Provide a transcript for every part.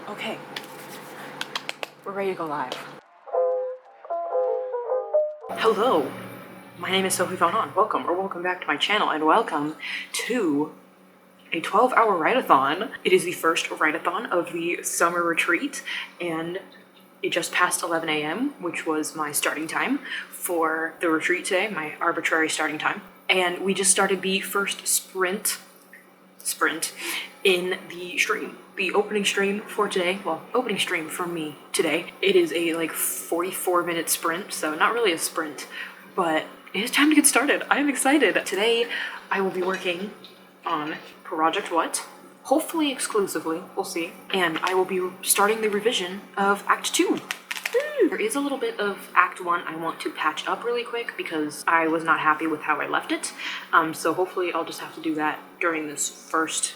Okay, we're ready to go live. Hello, my name is Sophie. Welcome back to my channel, and welcome to a 12-hour write-a-thon. It is the first write-a-thon of the summer retreat, and it just passed 11 a.m., which was my starting time for the retreat today, my arbitrary starting time. And we just started the first sprint in the stream. The opening stream for today, well, opening stream for me today, it is a like 44-minute sprint, so not really a sprint, but it is time to get started. I am excited. Today, I will be working on Project What? Hopefully exclusively, we'll see. And I will be starting the revision of Act 2. There is a little bit of Act 1 I want to patch up really quick because I was not happy with how I left it. So hopefully I'll just have to do that during this first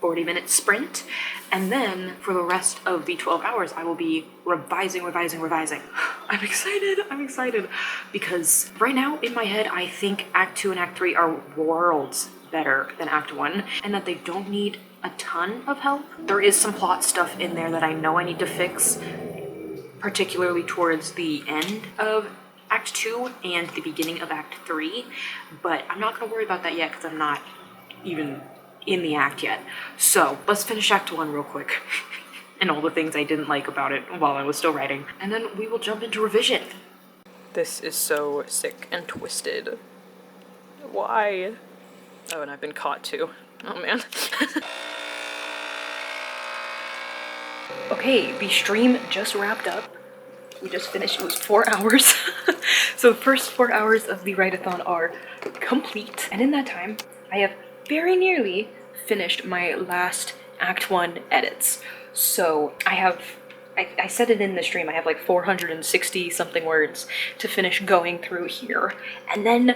40-minute sprint. And then for the rest of the 12 hours, I will be revising. I'm excited because right now in my head, I think Act 2 and Act 3 are worlds better than Act 1 and that they don't need a ton of help. There is some plot stuff in there that I know I need to fix, particularly towards the end of Act 2 and the beginning of Act 3, but I'm not going to worry about that yet because I'm not even in the act yet. So let's finish Act 1 real quick and all the things I didn't like about it while I was still writing, and then we will jump into revision. This is so sick and twisted. Why? Oh, and I've been caught too. Oh man. Okay, the stream just wrapped up. We just finished, it was 4 hours. So the first 4 hours of the write-a-thon are complete. And in that time, I have very nearly finished my last Act 1 edits. So I said it in the stream, I have like 460 something words to finish going through here. And then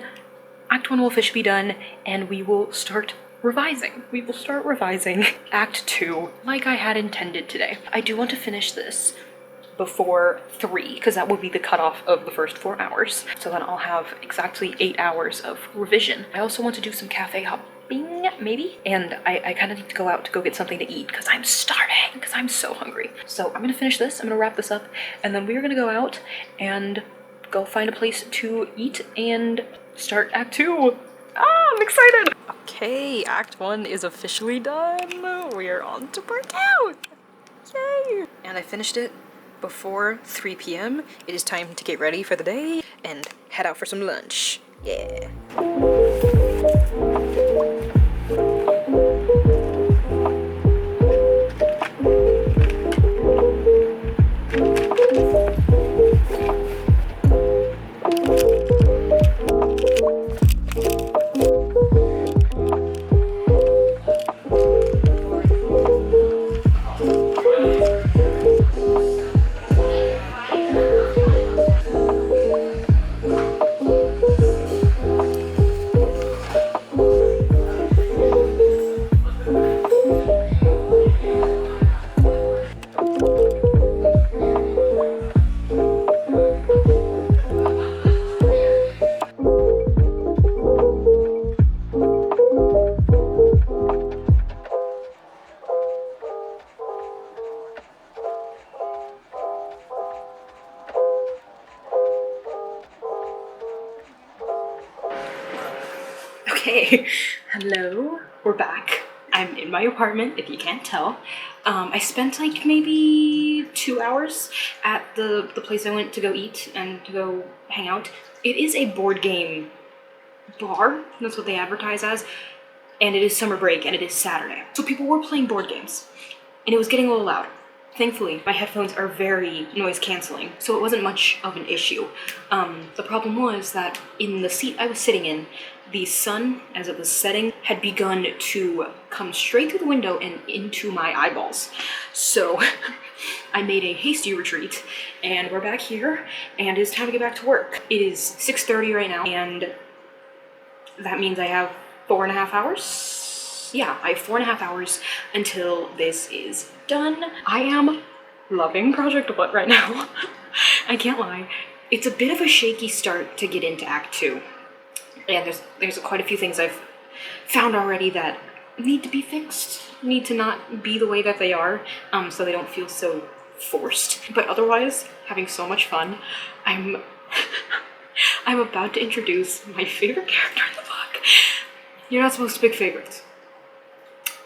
Act 1 will officially be done and we will start revising. We will start revising Act 2 like I had intended today. I do want to finish this before 3 because that will be the cutoff of the first 4 hours. So then I'll have exactly 8 hours of revision. I also want to do some cafe hopping, maybe? And I kind of need to go out to go get something to eat because I'm starving, because I'm so hungry. So I'm gonna finish this, I'm gonna wrap this up, and then we're gonna go out and go find a place to eat and start Act 2. Ah, I'm excited! Okay, Act 1 is officially done. We are on to Part 2! Yay! And I finished it before 3 p.m. It is time to get ready for the day and head out for some lunch. Yeah. Okay, hello, we're back. I'm in my apartment, if you can't tell. I spent like maybe 2 hours at the place I went to go eat and to go hang out. It is a board game bar, that's what they advertise as, and it is summer break and it is Saturday. So people were playing board games, and it was getting a little loud. Thankfully, my headphones are very noise canceling, so it wasn't much of an issue. The problem was that in the seat I was sitting in, the sun, as it was setting, had begun to come straight through the window and into my eyeballs. So I made a hasty retreat, and we're back here, and it's time to get back to work. It is 6:30 right now, and that means I have 4.5 hours? Yeah, I have 4.5 hours until this is done. I am loving Project What right now. I can't lie. It's a bit of a shaky start to get into Act 2. And there's quite a few things I've found already that need to be fixed, need to not be the way that they are, so they don't feel so forced. But otherwise, having so much fun. I'm I'm about to introduce my favorite character in the book. You're not supposed to pick favorites.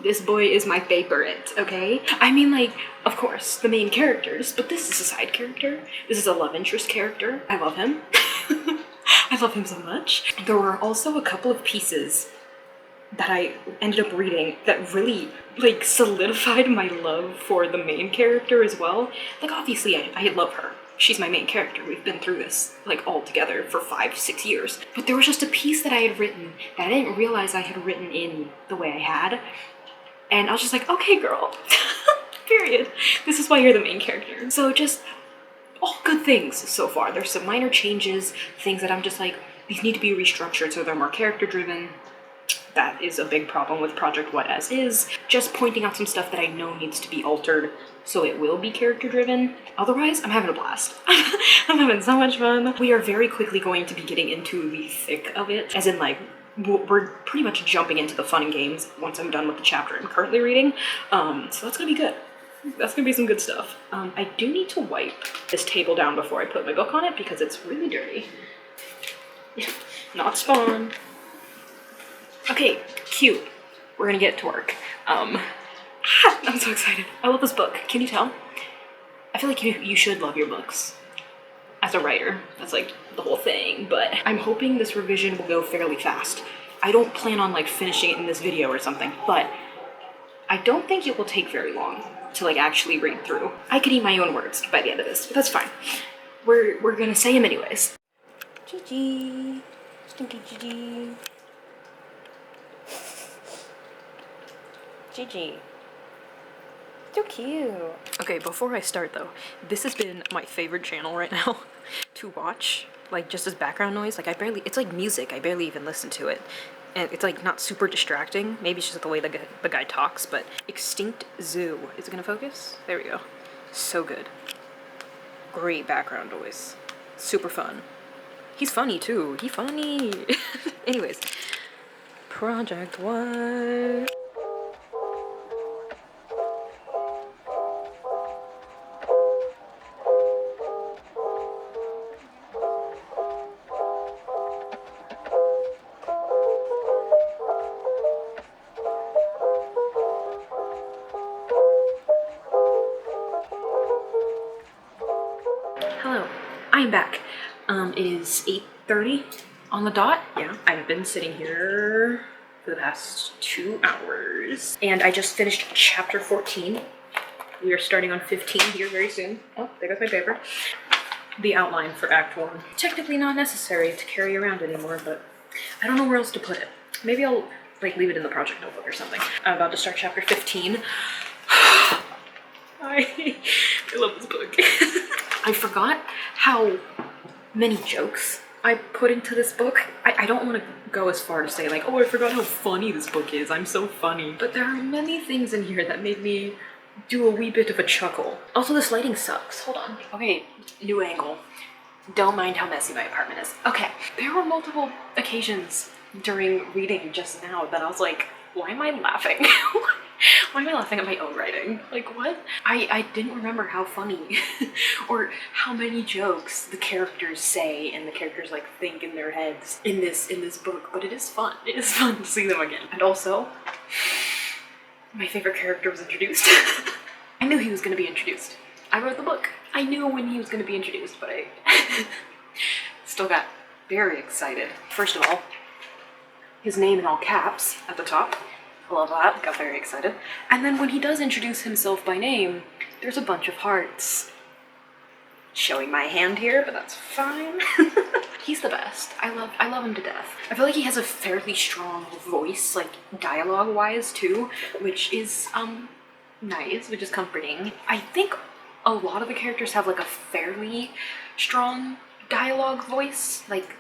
This boy is my favorite, okay? I mean, like, of course, the main characters, but this is a side character. This is a love interest character. I love him. I love him so much. There were also a couple of pieces that I ended up reading that really, like, solidified my love for the main character as well. Like, obviously, I love her. She's my main character. We've been through this, like, all together for 5-6 years. But there was just a piece that I had written that I didn't realize I had written in the way I had. And I was just like, okay, girl, period. This is why you're the main character. So just all good things so far. There's some minor changes, things that I'm just like, these need to be restructured so they're more character driven. That is a big problem with Project What As Is. Just pointing out some stuff that I know needs to be altered so it will be character driven. Otherwise, I'm having a blast. I'm having so much fun. We are very quickly going to be getting into the thick of it, as in like, we're pretty much jumping into the fun and games once I'm done with the chapter I'm currently reading. So that's gonna be good. That's gonna be some good stuff. I do need to wipe this table down before I put my book on it because it's really dirty. Not spawn. Okay, cute. We're gonna get to work. I'm so excited. I love this book. Can you tell? I feel like you should love your books. As a writer, that's like the whole thing, but I'm hoping this revision will go fairly fast. I don't plan on like finishing it in this video or something, but I don't think it will take very long to like actually read through. I could eat my own words by the end of this, but that's fine. We're gonna say them anyways. Gigi, stinky Gigi. Gigi. So cute. Okay, before I start though, this has been my favorite channel right now to watch, like just as background noise. Like it's like music, I barely even listen to it. And it's like not super distracting. Maybe it's just the way the guy talks, but Extinct Zoo. Is it gonna focus? There we go. So good. Great background noise. Super fun. He's funny too, he funny. Anyways, Project What? Hello, I am back. It is 8:30 on the dot. Yeah, I've been sitting here for the past 2 hours. And I just finished chapter 14. We are starting on 15 here very soon. Oh, there goes my paper. The outline for Act 1. Technically not necessary to carry around anymore, but I don't know where else to put it. Maybe I'll like leave it in the project notebook or something. I'm about to start chapter 15. I love this book. I forgot how many jokes I put into this book. I don't want to go as far to say like, oh, I forgot how funny this book is. I'm so funny. But there are many things in here that made me do a wee bit of a chuckle. Also, this lighting sucks. Hold on. Okay, new angle. Don't mind how messy my apartment is. Okay, there were multiple occasions during reading just now that I was like, why am I laughing? Why am I laughing at my own writing? Like, what? I didn't remember how funny or how many jokes the characters say and the characters like think in their heads in this book, but it is fun. It is fun to see them again. And also, my favorite character was introduced. I knew he was going to be introduced. I wrote the book. I knew when he was going to be introduced, but I still got very excited. First of all, his name in all caps at the top. I love that, got very excited. And then when he does introduce himself by name, there's a bunch of hearts. Showing my hand here, but that's fine. He's the best. I love him to death. I feel like he has a fairly strong voice, like dialogue-wise too, which is nice, which is comforting. I think a lot of the characters have like a fairly strong dialogue voice, like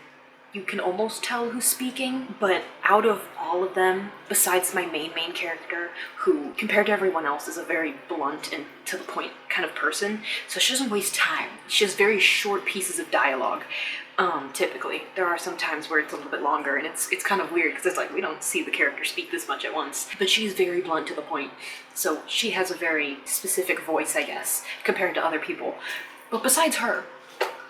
you can almost tell who's speaking, but out of all of them, besides my main character, who compared to everyone else is a very blunt and to the point kind of person, so she doesn't waste time. She has very short pieces of dialogue. Typically. There are some times where it's a little bit longer, and it's kind of weird because it's like we don't see the character speak this much at once, but she's very blunt to the point. So she has a very specific voice, I guess, compared to other people. But besides her,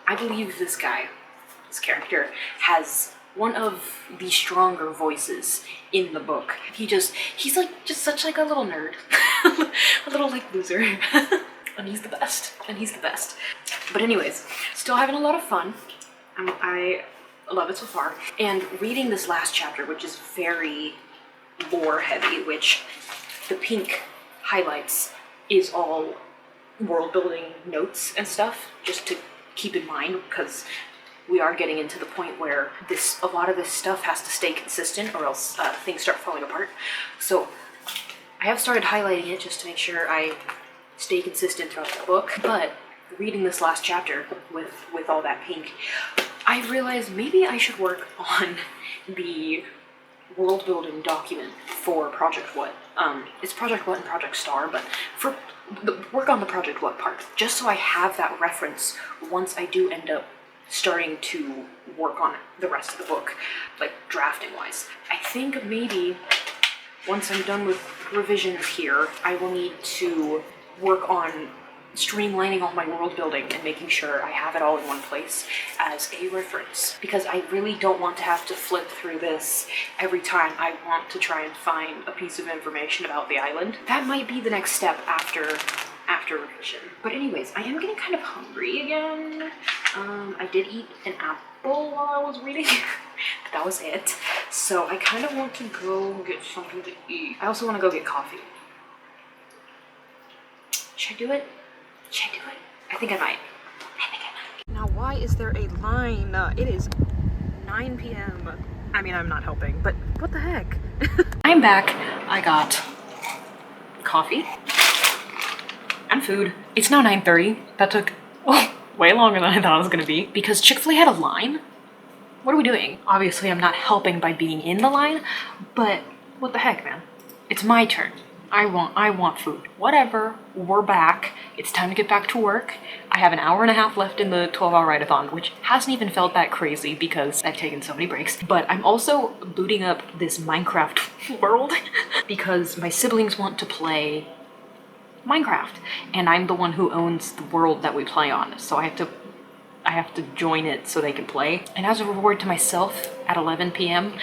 I believe this character has one of the stronger voices in the book. He's like just such like a little nerd, a little like loser, and he's the best. But anyways, still having a lot of fun. I love it so far. And reading this last chapter, which is very lore heavy, which the pink highlights is all world building notes and stuff, just to keep in mind, because we are getting into the point where a lot of this stuff has to stay consistent or else things start falling apart. So I have started highlighting it just to make sure I stay consistent throughout the book, but reading this last chapter with all that pink, I realized maybe I should work on the world building document for Project What. It's Project What and Project Star, but for work on the Project What part, just so I have that reference once I do end up starting to work on the rest of the book, like drafting wise. I think maybe once I'm done with revisions here, I will need to work on streamlining all my world building and making sure I have it all in one place as a reference, because I really don't want to have to flip through this every time I want to try and find a piece of information about the island. That might be the next step after revision. But anyways, I am getting kind of hungry again. I did eat an apple while I was reading, but that was it. So I kind of want to go get something to eat. I also want to go get coffee. Should I do it? I think I might. Now, why is there a line? It is 9 p.m. I mean, I'm not helping, but what the heck? I'm back. I got coffee and food. It's now 9:30. That took way longer than I thought it was gonna be because Chick-fil-A had a line. What are we doing? Obviously, I'm not helping by being in the line, but what the heck, man? It's my turn. I want food. Whatever, we're back. It's time to get back to work. I have an hour and a half left in the 12-hour write-a-thon, which hasn't even felt that crazy because I've taken so many breaks. But I'm also booting up this Minecraft world because my siblings want to play Minecraft, and I'm the one who owns the world that we play on, so I have to join it so they can play. And as a reward to myself, at 11 p.m.,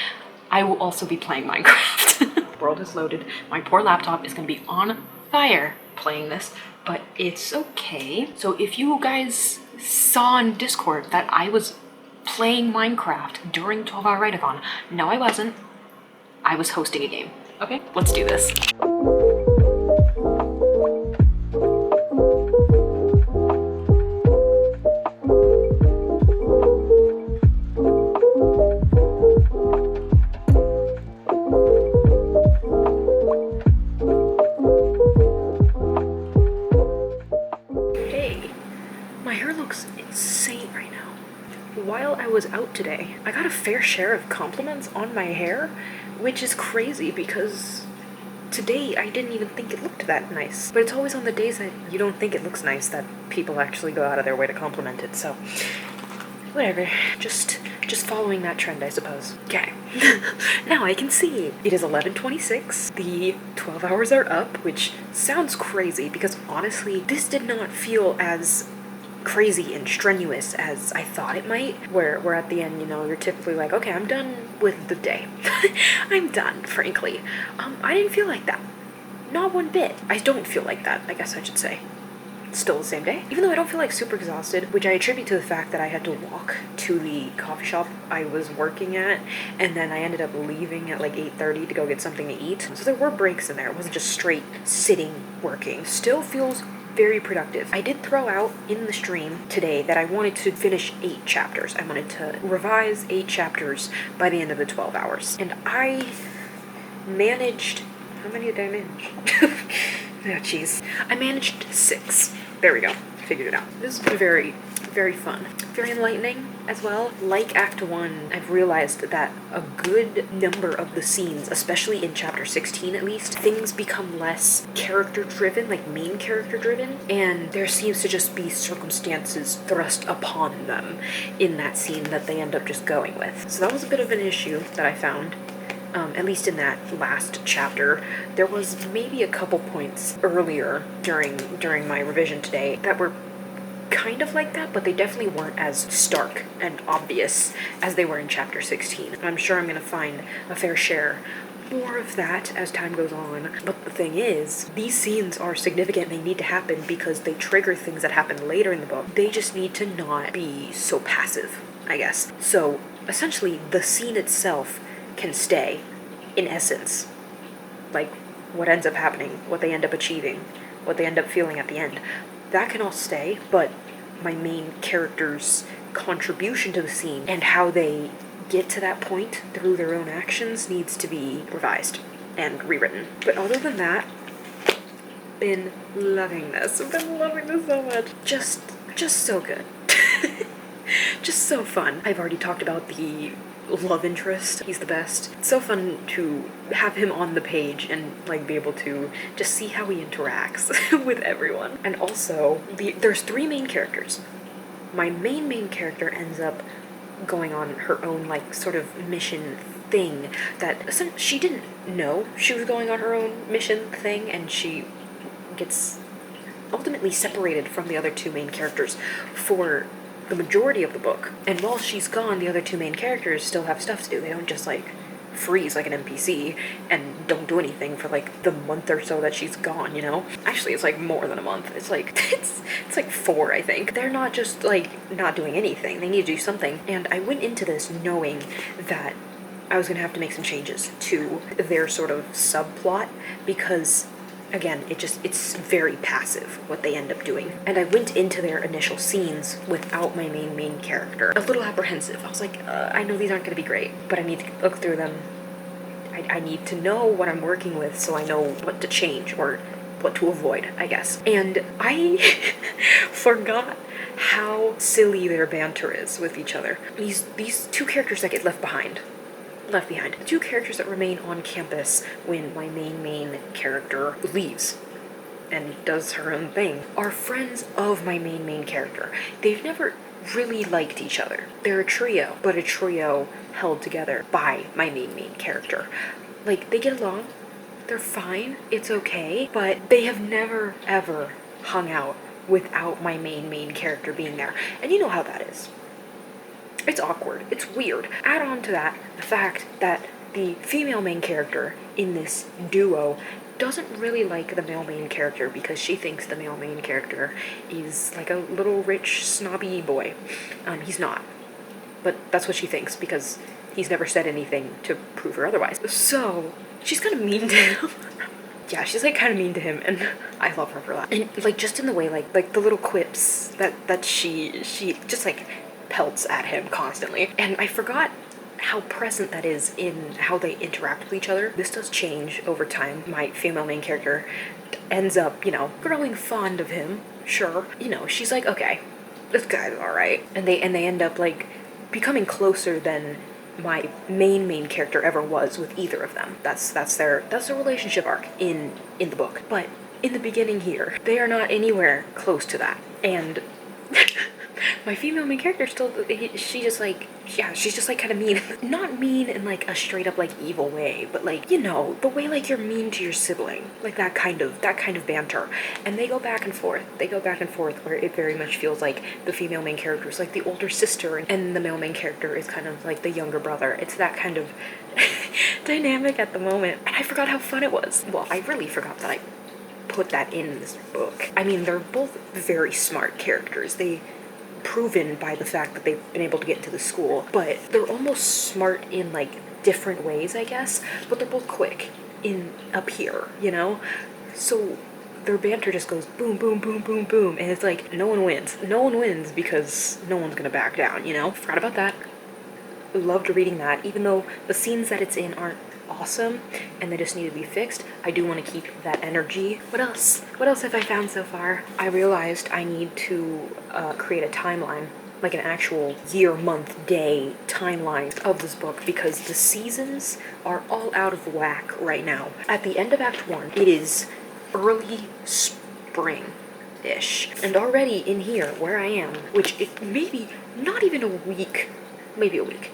I will also be playing Minecraft. World is loaded. My poor laptop is gonna be on fire playing this, but it's okay. So if you guys saw on Discord that I was playing Minecraft during 12-hour write-a-thon, no, I wasn't. I was hosting a game. Okay, let's do this. While I was out today, I got a fair share of compliments on my hair, which is crazy because today I didn't even think it looked that nice. But it's always on the days that you don't think it looks nice that people actually go out of their way to compliment it, so whatever. Just following that trend, I suppose. Okay, now I can see. It is 11:26. The 12 hours are up, which sounds crazy because honestly, this did not feel as crazy and strenuous as I thought it might, where at the end, you know, you're typically like, okay, I'm done with the day. I'm done, frankly. I didn't feel like that. Not one bit. I don't feel like that, I guess I should say. It's still the same day. Even though I don't feel like super exhausted, which I attribute to the fact that I had to walk to the coffee shop I was working at, and then I ended up leaving at like 8:30 to go get something to eat. So there were breaks in there. It wasn't just straight sitting working. Still feels very productive. I did throw out in the stream today that I wanted to finish 8 chapters. I wanted to revise 8 chapters by the end of the 12 hours. And I managed... How many did I manage? Oh, jeez. I managed 6. There we go. Figured it out. This has been a very very fun. Very enlightening as well. Like Act 1, I've realized that a good number of the scenes, especially in chapter 16 at least, things become less character-driven, like main character-driven, and there seems to just be circumstances thrust upon them in that scene that they end up just going with. So that was a bit of an issue that I found. At least in that last chapter. There was maybe a couple points earlier during my revision today that were kind of like that, but they definitely weren't as stark and obvious as they were in chapter 16. I'm sure I'm going to find a fair share more of that as time goes on. But the thing is, these scenes are significant. They need to happen because they trigger things that happen later in the book. They just need to not be so passive, I guess. So essentially, the scene itself can stay, in essence. Like, what ends up happening, what they end up achieving, what they end up feeling at the end. That can all stay, but my main character's contribution to the scene and how they get to that point through their own actions needs to be revised and rewritten. But other than that, been loving this. I've been loving this so much. Just so good. Just so fun. I've already talked about the love interest. He's the best. It's so fun to have him on the page and like be able to just see how he interacts with everyone. And also, there's 3 main characters. My main character ends up going on her own like sort of mission thing that she didn't know she was going on her own mission thing, and she gets ultimately separated from the other 2 main characters for the majority of the book. And while she's gone, the other 2 main characters still have stuff to do. They don't just like freeze like an NPC and don't do anything for like the month or so that she's gone, you know? Actually, it's like more than a month. It's like it's like 4, I think. They're not just like not doing anything. They need to do something. And I went into this knowing that I was gonna have to make some changes to their sort of subplot because again, it's very passive what they end up doing. And I went into their initial scenes without my main character. A little apprehensive. I was like, I know these aren't going to be great, but I need to look through them. I need to know what I'm working with so I know what to change or what to avoid, I guess. And I forgot how silly their banter is with each other. These 2 characters that get left behind. The 2 characters that remain on campus when my main character leaves and does her own thing are friends of my main character. They've never really liked each other. They're a trio, but a trio held together by my main character. Like, they get along, they're fine, it's okay, but they have never ever hung out without my main character being there. And you know how that is. It's awkward. It's weird. Add on to that the fact that the female main character in this duo doesn't really like the male main character because she thinks the male main character is like a little rich snobby boy. He's not. But that's what she thinks because he's never said anything to prove her otherwise. So she's kind of mean to him. Yeah, she's like kind of mean to him, and I love her for that. And like just in the way like the little quips that she just like pelts at him constantly. And I forgot how present that is in how they interact with each other. This does change over time. My female main character ends up, you know, growing fond of him. Sure. You know, she's like, okay, this guy's alright. And they end up like becoming closer than my main character ever was with either of them. That's their relationship arc in the book. But in the beginning here, they are not anywhere close to that. And my female main character still, she's just like kind of mean. Not mean in like a straight up like evil way, but like, you know, the way like you're mean to your sibling, like that kind of banter. And they go back and forth where it very much feels like the female main character is like the older sister and the male main character is kind of like the younger brother. It's that kind of dynamic at the moment. And I forgot how fun it was. Well, I really forgot that I put that in this book. I mean, they're both very smart characters. They proven by the fact that they've been able to get into the school, but they're almost smart in like different ways, I guess, but they're both quick in up here, you know? So their banter just goes boom, boom, boom, boom, boom, and it's like no one wins because no one's gonna back down, you know? Forgot about that. loved reading that, even though the scenes that it's in aren't awesome and they just need to be fixed. I do want to keep that energy. What else? What else have I found so far? I realized I need to create a timeline, like an actual year, month, day timeline of this book, because the seasons are all out of whack right now. At the end of Act 1, it is early spring-ish. And already in here, where I am, which it maybe not even a week, maybe a week.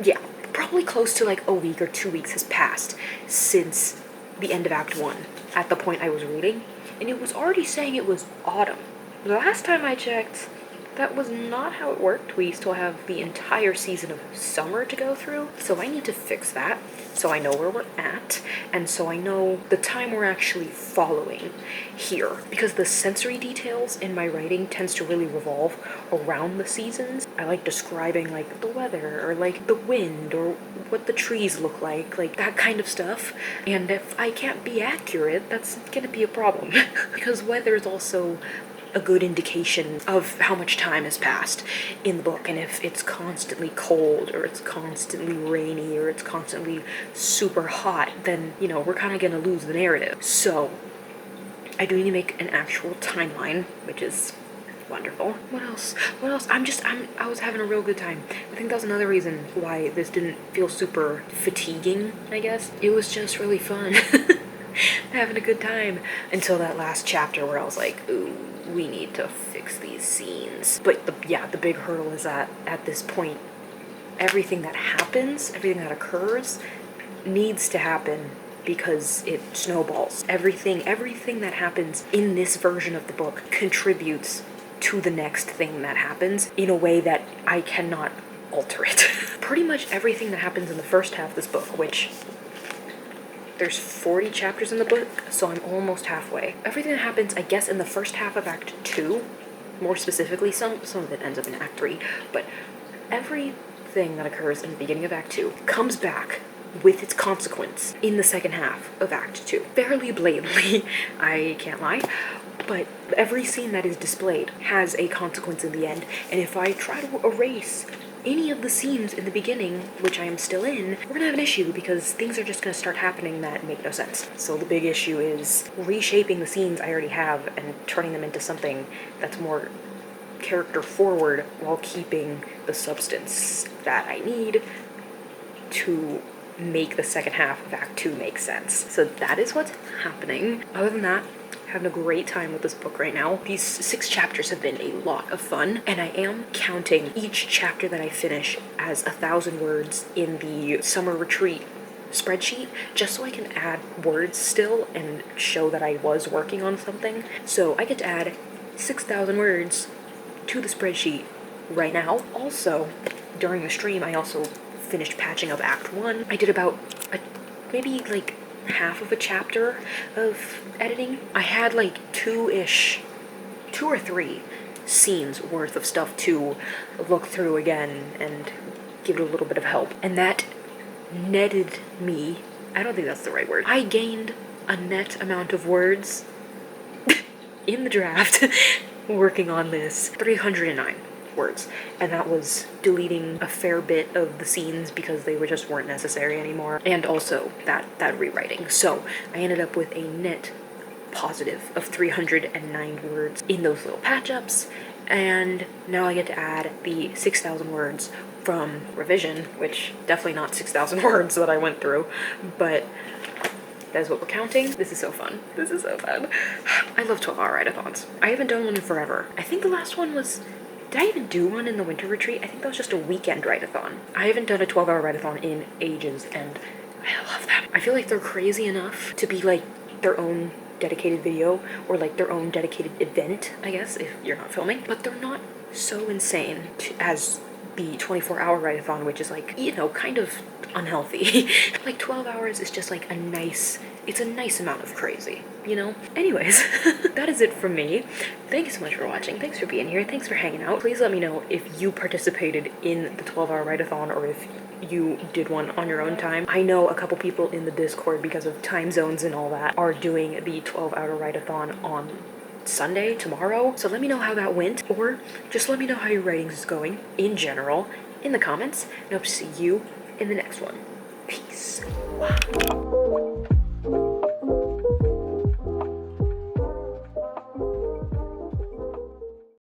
Yeah, probably close to like a week or 2 weeks has passed since the end of Act 1 at the point I was reading, and it was already saying it was autumn. The last time I checked, that was not how it worked. We still have the entire season of summer to go through, so I need to fix that so I know where we're at, and so I know the time we're actually following here. Because the sensory details in my writing tends to really revolve around the seasons. I like describing like the weather or like the wind or what the trees look like that kind of stuff. And if I can't be accurate, that's gonna be a problem because weather is also a good indication of how much time has passed in the book, and if it's constantly cold or it's constantly rainy or it's constantly super hot, then, you know, we're kind of gonna lose the narrative. So I do need to make an actual timeline, which is wonderful. What else? I was having a real good time. I think that was another reason why this didn't feel super fatiguing, I guess. It was just really fun. Having a good time until that last chapter where I was like, ooh, we need to fix these scenes. But the big hurdle is that at this point, everything that happens, everything that occurs needs to happen because it snowballs. Everything that happens in this version of the book contributes to the next thing that happens in a way that I cannot alter it. Pretty much everything that happens in the first half of this book, which there's 40 chapters in the book, so I'm almost halfway. Everything that happens, I guess, in the first half of Act 2, more specifically, some of it ends up in Act 3, but everything that occurs in the beginning of Act 2 comes back with its consequence in the second half of Act 2. Fairly blatantly, I can't lie, but every scene that is displayed has a consequence in the end, and if I try to erase any of the scenes in the beginning, which I am still in, we're gonna have an issue because things are just gonna start happening that make no sense. So the big issue is reshaping the scenes I already have and turning them into something that's more character forward while keeping the substance that I need to make the second half of Act 2 make sense. So that is what's happening. Other than that, having a great time with this book right now. These 6 chapters have been a lot of fun, and I am counting each chapter that I finish as 1,000 words in the summer retreat spreadsheet, just so I can add words still and show that I was working on something. So I get to add 6,000 words to the spreadsheet right now. Also, during the stream, I also finished patching up Act 1. I did about maybe like half of a chapter of editing. I had like 2 or 3 scenes worth of stuff to look through again and give it a little bit of help. And that netted me, I don't think that's the right word, I gained a net amount of words in the draft working on this, 309 words, and that was deleting a fair bit of the scenes because they just weren't necessary anymore, and also that rewriting. So I ended up with a net positive of 309 words in those little patch-ups, and now I get to add the 6,000 words from revision, which definitely not 6,000 words that I went through, but that's what we're counting. This is so fun. This is so fun. I love 12-hour write-a-thons. I haven't done one in forever. I think the last one was, did I even do one in the winter retreat? I think that was just a weekend write-a-thon. I haven't done a 12-hour write-a-thon in ages, and I love them. I feel like they're crazy enough to be like their own dedicated video or like their own dedicated event, I guess, if you're not filming. But they're not so insane as the 24-hour write-a-thon, which is like, you know, kind of unhealthy. Like 12 hours is just like it's a nice amount of crazy, you know? Anyways, that is it from me. Thank you so much for watching. Thanks for being here. Thanks for hanging out. Please let me know if you participated in the 12-hour write-a-thon or if you did one on your own time. I know a couple people in the Discord, because of time zones and all that, are doing the 12-hour write-a-thon on Sunday, tomorrow. So let me know how that went, or just let me know how your writing is going in general, in the comments, and I hope to see you in the next one. Peace. Wow.